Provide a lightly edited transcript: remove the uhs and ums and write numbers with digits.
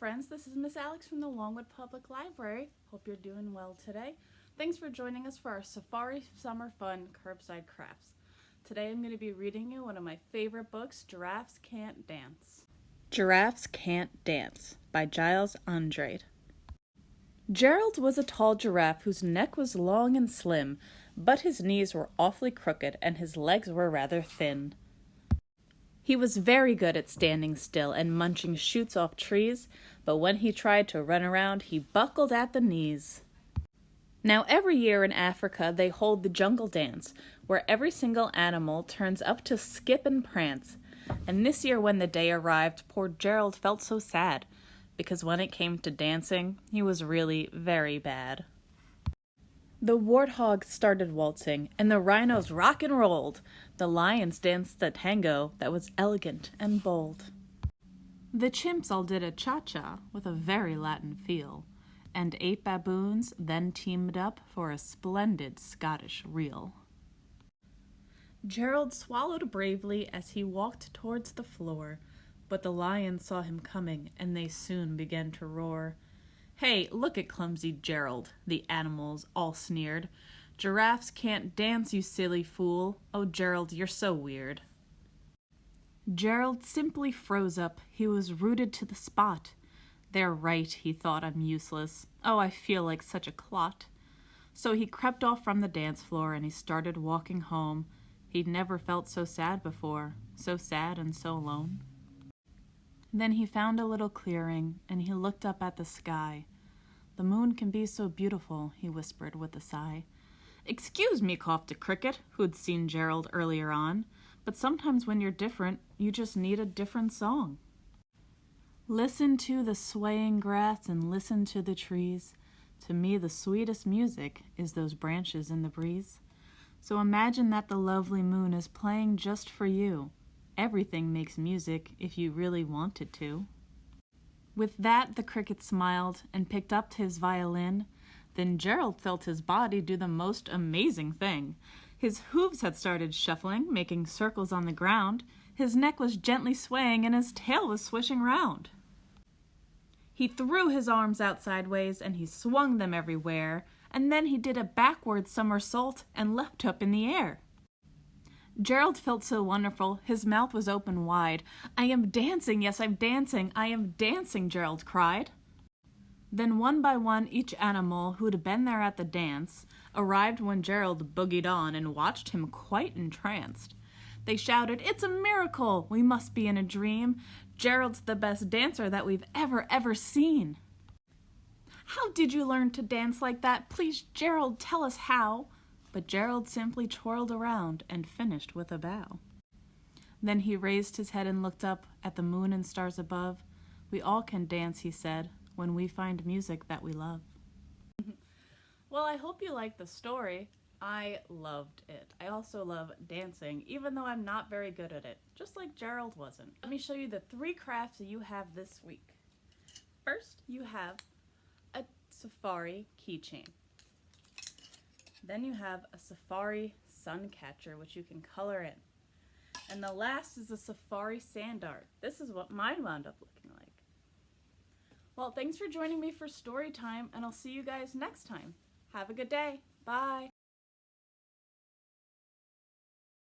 friends, this is Miss Alex from the Longwood Public Library. Hope you're doing well today. Thanks for joining us for our Safari Summer Fun Curbside Crafts. Today I'm going to be reading you one of my favorite books, Giraffes Can't Dance. Giraffes Can't Dance by Giles Andrade. Gerald was a tall giraffe whose neck was long and slim, but his knees were awfully crooked and his legs were rather thin. He was very good at standing still and munching shoots off trees, but when he tried to run around, he buckled at the knees. Now every year in Africa they hold the jungle dance, where every single animal turns up to skip and prance. And this year when the day arrived, poor Gerald felt so sad, because when it came to dancing, he was really very bad. The warthogs started waltzing, and the rhinos rock and rolled. The lions danced a tango that was elegant and bold. The chimps all did a cha-cha with a very Latin feel, and 8 baboons then teamed up for a splendid Scottish reel. Gerald swallowed bravely as he walked towards the floor, but the lions saw him coming, and they soon began to roar. "Hey, look at clumsy Gerald," the animals all sneered. "Giraffes can't dance, you silly fool. Oh, Gerald, you're so weird." Gerald simply froze up. He was rooted to the spot. "They're right," he thought, "I'm useless. Oh, I feel like such a clot." So he crept off from the dance floor and he started walking home. He'd never felt so sad before, so sad and so alone. Then he found a little clearing, and he looked up at the sky. "The moon can be so beautiful," he whispered with a sigh. "Excuse me," coughed a cricket, who'd seen Gerald earlier on, "but sometimes when you're different, you just need a different song. Listen to the swaying grass and listen to the trees. To me the sweetest music is those branches in the breeze. So imagine that the lovely moon is playing just for you. Everything makes music if you really want it to." With that, the cricket smiled and picked up his violin. Then Gerald felt his body do the most amazing thing. His hooves had started shuffling, making circles on the ground. His neck was gently swaying and his tail was swishing round. He threw his arms out sideways and he swung them everywhere, and then he did a backward somersault and leapt up in the air. Gerald felt so wonderful, his mouth was open wide. "I am dancing, yes, I'm dancing, I am dancing," Gerald cried. Then one by one each animal who'd been there at the dance arrived when Gerald boogied on and watched him quite entranced. They shouted, "It's a miracle! We must be in a dream. Gerald's the best dancer that we've ever seen." "How did you learn to dance like that? Please, Gerald, tell us how." But Gerald simply twirled around and finished with a bow. Then he raised his head and looked up at the moon and stars above. "We all can dance," he said, "when we find music that we love." Well, I hope you liked the story. I loved it. I also love dancing, even though I'm not very good at it, just like Gerald wasn't. Let me show you the 3 crafts that you have this week. First, you have a safari keychain. Then you have a safari sun catcher, which you can color in. And the last is a safari sand art. This is what mine wound up looking like. Well, thanks for joining me for story time, and I'll see you guys next time. Have a good day. Bye.